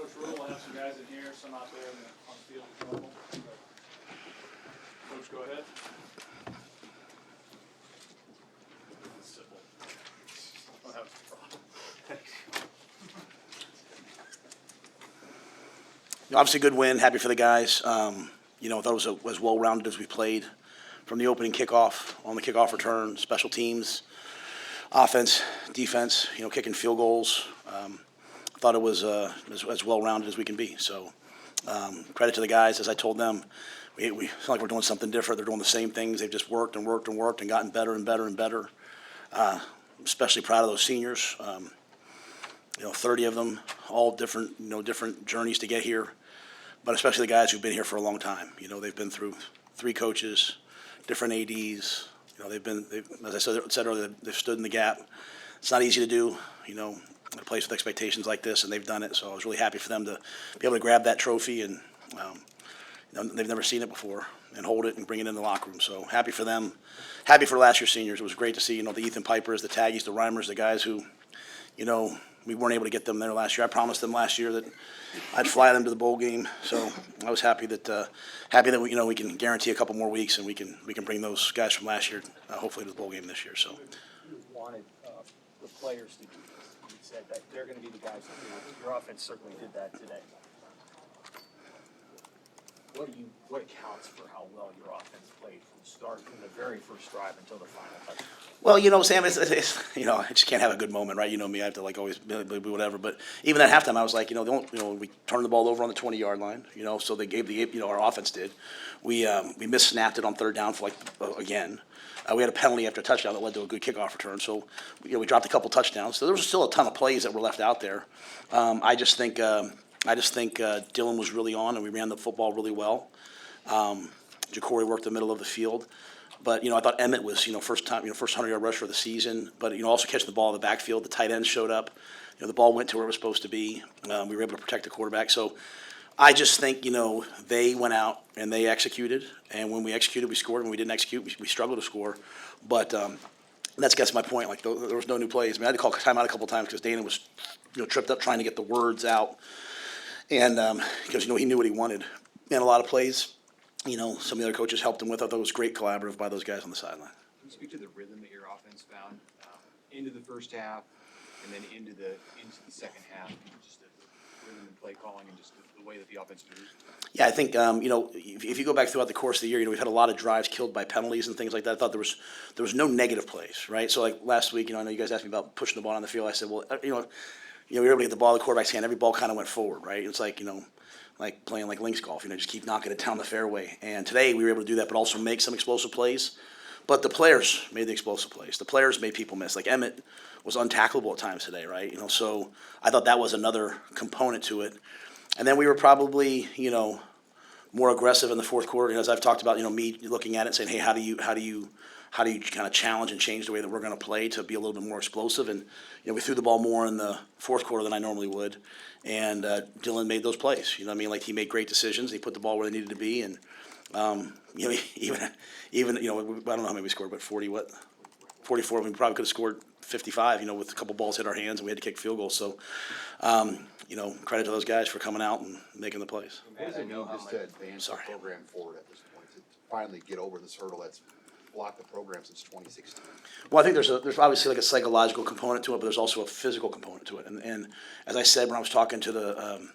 Coach Rhule will have some guys in here, some out there on the field as normal. Coach, go ahead. Simple. Don't have a problem. Obviously, a good win. Happy for the guys. I thought it was as well-rounded as we played from the opening kickoff, on the kickoff return, special teams, offense, defense, kicking field goals. I thought it was as well-rounded as we can be. So credit to the guys. As I told them, it's not like we're doing something different. They're doing the same things. They've just worked and worked and worked and gotten better and better and better. Especially proud of those seniors. 30 of them, all different, different journeys to get here. But especially the guys who've been here for a long time. They've been through 3 coaches, different ADs. They've as I said earlier, they've stood in the gap. It's not easy to do, in a place with expectations like this, and they've done it. So I was really happy for them to be able to grab that trophy, and they've never seen it before, and hold it and bring it in the locker room. So happy for them. Happy for last year's seniors. It was great to see, the Ethan Pipers, the Taggies, the Reimers, the guys who, we weren't able to get them there last year. I promised them last year that I'd fly them to the bowl game. So I was happy that we can guarantee a couple more weeks, and we can bring those guys from last year hopefully to the bowl game this year. So You wanted the players to do this. You said that they're going to be the guys to do it. Your offense certainly did that today. What accounts for how well your offense played from the very first drive until the final touchdown? Well, Sam, it's I just can't have a good moment, right? You know me, I have to always be whatever. But even at halftime, I was like, we turned the ball over on the 20-yard line, so they gave our offense did. We missnapped it on third down for again. We had a penalty after a touchdown that led to a good kickoff return. So we dropped a couple touchdowns. So there was still a ton of plays that were left out there. I just think Dylan was really on, and we ran the football really well. Ja'Cory worked the middle of the field. But, I thought Emmett was, first 100-yard rusher of the season. But, also catching the ball in the backfield. The tight ends showed up. The ball went to where it was supposed to be. We were able to protect the quarterback. So I just think, they went out and they executed. And when we executed, we scored. When we didn't execute, we struggled to score. But that's gets my point. There was no new plays. I mean, I had to call timeout a couple times because Dana was, tripped up trying to get the words out. And because, he knew what he wanted. And a lot of plays. Some of the other coaches helped him with. I thought it was great collaborative by those guys on the sideline. Can you speak to the rhythm that your offense found into the first half and then into the second half, just the rhythm and play calling and just the way that the offense moved? Yeah, I think if you go back throughout the course of the year, we've had a lot of drives killed by penalties and things like that. I thought there was no negative plays, right? So last week, I know you guys asked me about pushing the ball on the field. I said, well, we were able to get the ball in the quarterback's hand. Every ball kind of went forward, right? It's like playing links golf, just keep knocking it down the fairway. And today we were able to do that, but also make some explosive plays. But the players made the explosive plays. The players made people miss. Like Emmett was untackleable at times today, right? So I thought that was another component to it. And then we were probably, more aggressive in the fourth quarter. As I've talked about, me looking at it and saying, hey, how do you kind of challenge and change the way that we're going to play to be a little bit more explosive? And we threw the ball more in the fourth quarter than I normally would. And Dylan made those plays. He made great decisions. He put the ball where they needed to be. And even I don't know how many we scored, but 44. We probably could have scored 55. With a couple balls hit our hands and we had to kick field goals. So credit to those guys for coming out and making the plays. What does it mean just to advance the program forward at this point, to finally get over this hurdle that's blocked the program since 2016? Well, I think there's obviously a psychological component to it, but there's also a physical component to it. And as I said when I was talking to the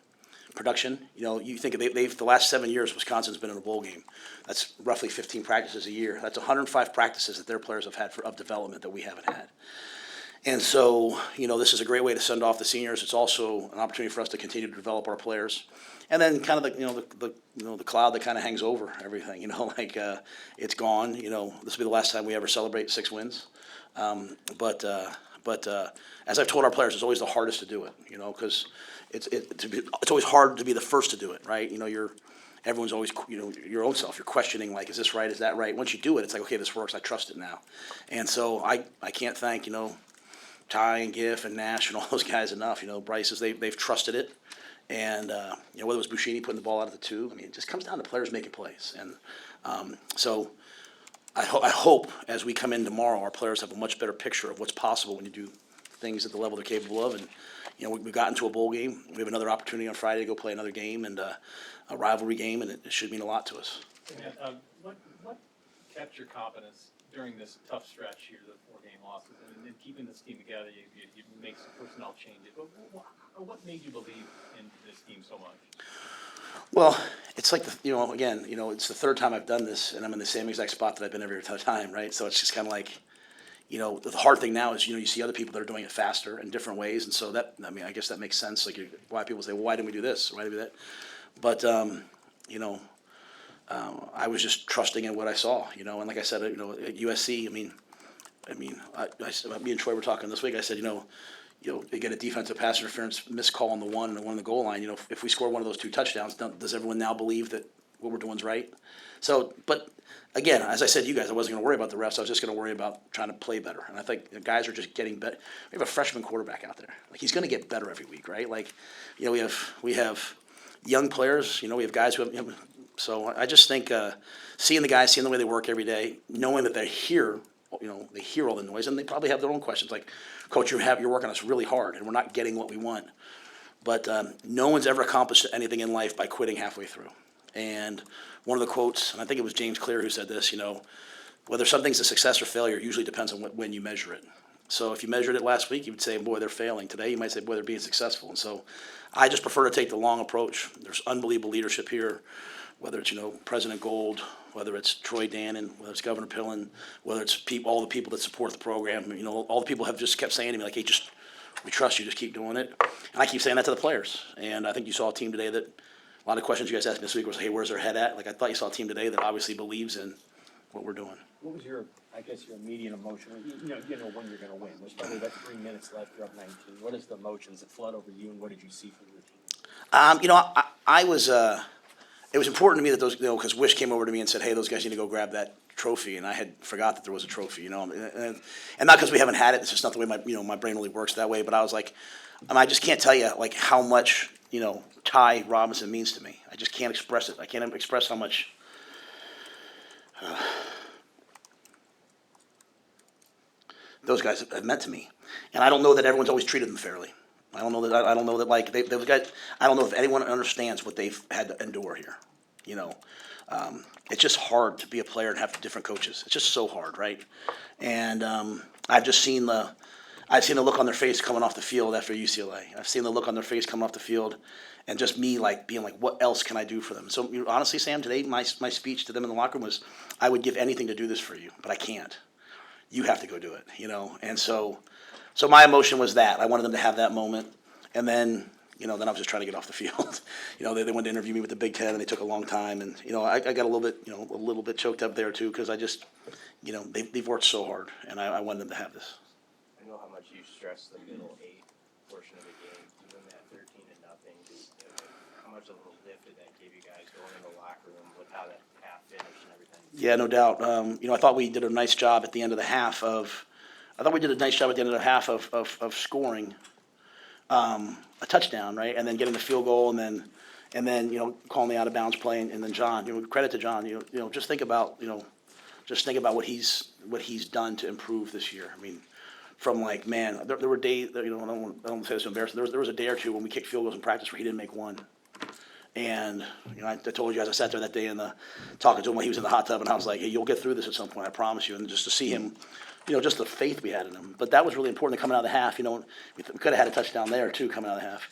production, you think the last 7 years Wisconsin's been in a bowl game. That's roughly 15 practices a year. That's 105 practices that their players have had of development that we haven't had. And so, this is a great way to send off the seniors. It's also an opportunity for us to continue to develop our players. And then kind of the cloud that kind of hangs over everything, it's gone. This will be the last time we ever celebrate 6 wins. But as I've told our players, it's always the hardest to do it, because it's always hard to be the first to do it, right? Everyone's always, your own self. You're questioning, is this right? Is that right? Once you do it, it's like, okay, this works. I trust it now. And so I can't thank, Ty and Giff and Nash and all those guys enough. Bryce, they've trusted it. And, whether it was Buschini putting the ball out of the 2, it just comes down to players making plays. And so I hope as we come in tomorrow, our players have a much better picture of what's possible when you do things at the level they're capable of. And, we got into a bowl game. We have another opportunity on Friday to go play another game and a rivalry game, and it should mean a lot to us. What kept your confidence during this tough stretch here, the 4-game losses, and then keeping this team together? You make some personnel changes, but what made you believe in this team so much? Well, it's like, it's the third time I've done this, and I'm in the same exact spot that I've been every time, right? So it's just kind of like, the hard thing now is, you see other people that are doing it faster in different ways, and so I guess that makes sense. Like, why people say, well, why didn't we do this? Why did we do that? But, I was just trusting in what I saw, and like I said, at USC, me and Troy were talking this week. I said, they get a defensive pass interference missed call on the one and one on the goal line. If we score one of those 2 touchdowns, does everyone now believe that what we're doing is right? So, but again, as I said to you guys, I wasn't going to worry about the refs. I was just going to worry about trying to play better. And I think the guys are just getting better. We have a freshman quarterback out there. Like, he's going to get better every week, right? Like, we have young players. We have guys who have. So I just think seeing the guys, seeing the way they work every day, knowing that they're here. They hear all the noise, and they probably have their own questions. Like, Coach, you're working us really hard, and we're not getting what we want. But no one's ever accomplished anything in life by quitting halfway through. And one of the quotes, and I think it was James Clear who said this, whether something's a success or failure usually depends on when you measure it. So if you measured it last week, you would say, boy, they're failing. Today, you might say, boy, they're being successful. And so I just prefer to take the long approach. There's unbelievable leadership here, whether it's, President Gold, whether it's Troy Dannon, whether it's Governor Pillen, whether it's all the people that support the program. All the people have just kept saying to me, like, hey, we trust you, just keep doing it. And I keep saying that to the players. And I think you saw a team today that, a lot of questions you guys asked me this week was, hey, where's their head at? Like, I thought you saw a team today that obviously believes in what we're doing. What was your immediate emotion? You know when you're going to win. There's probably about 3 minutes left. You're up 19. What is the emotions that flood over you, and what did you see from your team? I was. It was important to me that those, because Wish came over to me and said, hey, those guys need to go grab that trophy, and I had forgot that there was a trophy, and not because we haven't had it. It's just not the way my brain really works that way. But I was like, I just can't tell you like how much Ty Robinson means to me. I just can't express it. I can't express how much. Those guys have meant to me, and I don't know that everyone's always treated them fairly. I don't know that like those guys. I don't know if anyone understands what they've had to endure here. It's just hard to be a player and have different coaches. It's just so hard, right? And I've just seen the look on their face coming off the field after UCLA. I've seen the look on their face coming off the field, and just me like being like, what else can I do for them? So honestly, Sam, today my speech to them in the locker room was, I would give anything to do this for you, but I can't. You have to go do it, And so my emotion was that I wanted them to have that moment, and then then I was just trying to get off the field. They wanted to interview me with the Big Ten, and they took a long time, and I got a little bit choked up there too, because I just they've worked so hard, and I wanted them to have this. I know how much you stress the middle 8 portion of the game, even that 13-0. Just, how much of a lift did that give you guys going in the locker room with how that half finished and everything? Yeah, no doubt. I thought we did a nice job at the end of the half of scoring a touchdown, right, and then getting the field goal, and then calling the out of bounds play, and then John. Credit to John. Just think about what he's done to improve this year. I mean, from like, man, there were days. I don't want to say this so embarrassing. There was a day or two when we kicked field goals in practice where he didn't make one. And I told you, as I sat there that day talking to him while he was in the hot tub, and I was like, hey, you'll get through this at some point, I promise you. And just to see him, just the faith we had in him. But that was really important coming out of the half. We could have had a touchdown there too coming out of the half.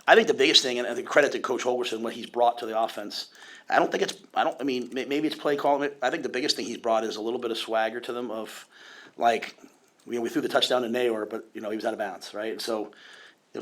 I think the biggest thing, and I think credit to Coach Holgerson, what he's brought to the offense. Maybe it's play calling. I think the biggest thing he's brought is a little bit of swagger to them of, like, we threw the touchdown to Nayor, but he was out of bounds, right? And so.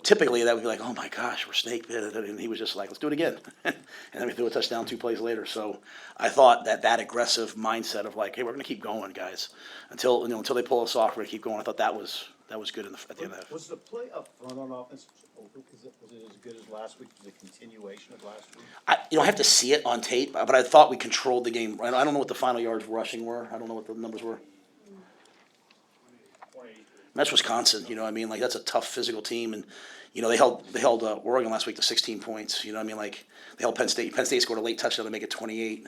Typically that would be like, oh my gosh, we're snake bit, and he was just like, let's do it again, and then we threw a touchdown 2 plays later. So I thought that aggressive mindset of like, hey, we're going to keep going, guys, until they pull us off, we're going to keep going. I thought that was good at the end of that. Was the play up front on offense was it as good as last week? Was it a continuation of last week? I have to see it on tape, but I thought we controlled the game. I don't know what the final yards rushing were. I don't know what the numbers were. That's Wisconsin, like that's a tough physical team, and they held Oregon last week to 16 points. Like they held Penn State. Penn State scored a late touchdown to make it 28.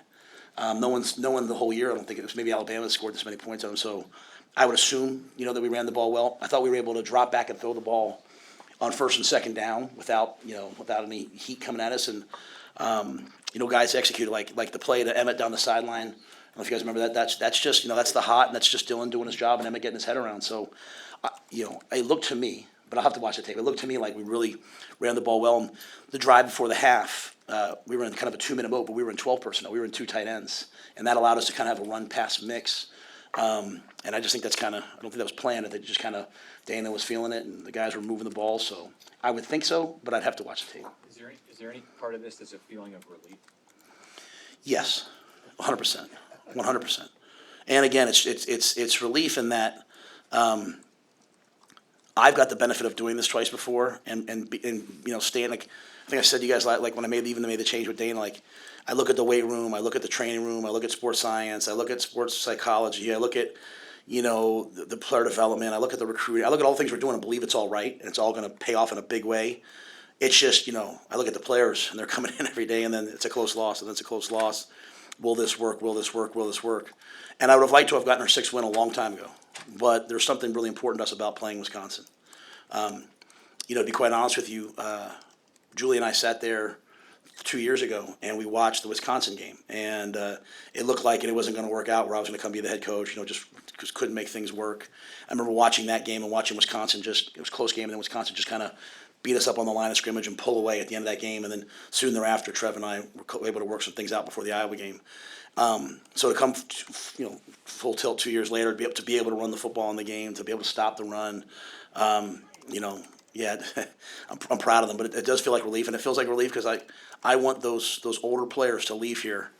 No one the whole year. I don't think it was maybe Alabama scored this many points on them. So I would assume that we ran the ball well. I thought we were able to drop back and throw the ball on first and second down without any heat coming at us. And, guys executed like the play to Emmett down the sideline. I don't know if you guys remember that. That's just, that's the hot, and that's just Dylan doing his job and Emmett getting his head around. So, it looked to me, but I'll have to watch the tape. It looked to me like we really ran the ball well. And the drive before the half, we were in kind of a 2-minute mode, but we were in 12 personnel. We were in 2 tight ends, and that allowed us to kind of have a run-pass mix. And I just think that's I don't think that was planned. I think just kind of Dana was feeling it, and the guys were moving the ball. So I would think so, but I'd have to watch the tape. Is there any part of this that's a feeling of relief? Yes, 100%, 100%. And again, it's relief in that I've got the benefit of doing this twice before, and staying like I think I said to you guys like when I made the change with Dana, like I look at the weight room, I look at the training room, I look at sports science, I look at sports psychology, I look at the player development, I look at the recruiting, I look at all the things we're doing and believe it's all right and it's all going to pay off in a big way. It's just I look at the players and they're coming in every day, and then it's a close loss, and then it's a close loss. Will this work? Will this work? Will this work? And I would have liked to have gotten our 6th win a long time ago, but there's something really important to us about playing Wisconsin. To be quite honest with you, Julie and I sat there 2 years ago and we watched the Wisconsin game, and it looked like it wasn't going to work out where I was going to come be the head coach, just couldn't make things work. I remember watching that game and watching Wisconsin it was a close game, and then Wisconsin just kind of beat us up on the line of scrimmage and pull away at the end of that game, and then soon thereafter, Trev and I were able to work some things out before the Iowa game. So to come, full tilt 2 years later, to be able to run the football in the game, to be able to stop the run, yeah, I'm proud of them, but it does feel like relief, and it feels like relief because I want those older players to leave here.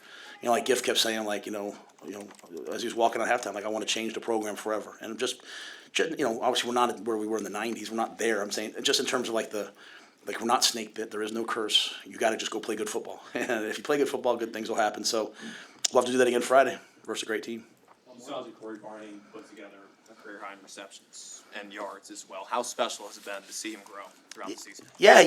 Like Giff kept saying, as he was walking out halftime, I want to change the program forever. And just obviously we're not where we were in the 90s. We're not there. I'm saying just in terms of we're not snake bit. There is no curse. You got to just go play good football. And if you play good football, good things will happen. So we'll have to do that again Friday versus a great team. Sounds like Corey Barney put together a career high in receptions and yards as well. How special has it been to see him grow throughout the season? Yeah,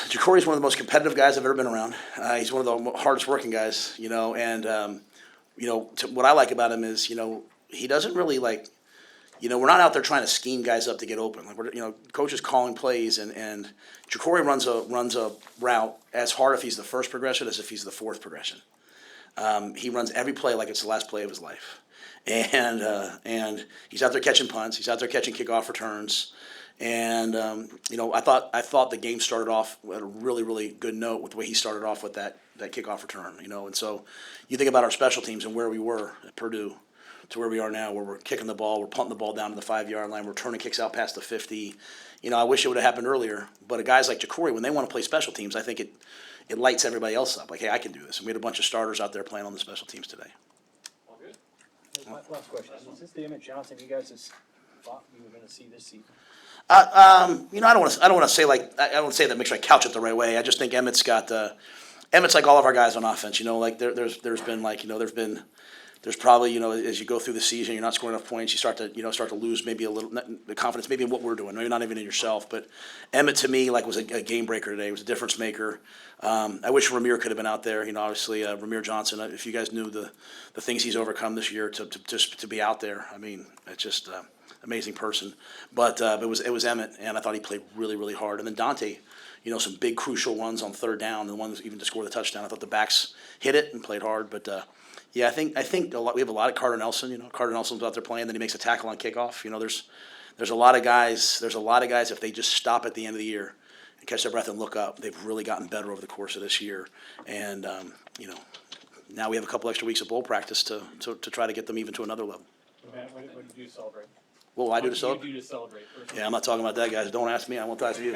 Jacory's one of the most competitive guys I've ever been around. He's one of the hardest working guys, and what I like about him is, he doesn't really we're not out there trying to scheme guys up to get open. Coach is calling plays, and Jacory runs a route as hard if he's the first progression as if he's the 4th progression. He runs every play like it's the last play of his life, and he's out there catching punts. He's out there catching kickoff returns. And I thought the game started off at a really, really good note with the way he started off with that kickoff return. And so you think about our special teams and where we were at Purdue to where we are now, where we're kicking the ball, we're punting the ball down to the 5-yard line, we're turning kicks out past the 50. I wish it would have happened earlier, but guys like Jacory, when they want to play special teams, I think it lights everybody else up. Hey, I can do this. And we had a bunch of starters out there playing on the special teams today. All good. Last question. Is this the Emmett Johnson you guys thought you were going to see this season? I don't want to say I don't say that make sure I couch it the right way. I just think Emmett's like all of our guys on offense. There's probably as you go through the season, you're not scoring enough points. You start to lose maybe a little the confidence, maybe in what we're doing, maybe not even in yourself. But Emmett to me was a game breaker today. He was a difference maker. I wish Ramir could have been out there. Obviously Ramir Johnson. If you guys knew the things he's overcome this year to be out there, I mean, it's just. Amazing person, but it was Emmett, and I thought he played really, really hard. And then Dante, some big crucial runs on 3rd down, and the ones even to score the touchdown. I thought the backs hit it and played hard, but I think we have a lot of Carter Nelson. Carter Nelson's out there playing, then he makes a tackle on kickoff. There's a lot of guys. There's a lot of guys if they just stop at the end of the year and catch their breath and look up, they've really gotten better over the course of this year. And now we have a couple extra weeks of bowl practice to try to get them even to another level. Matt, what did you do to celebrate? What will I do to What celebrate? did you do to celebrate? Yeah, I'm not talking about that, guys. Don't ask me. I won't ask you.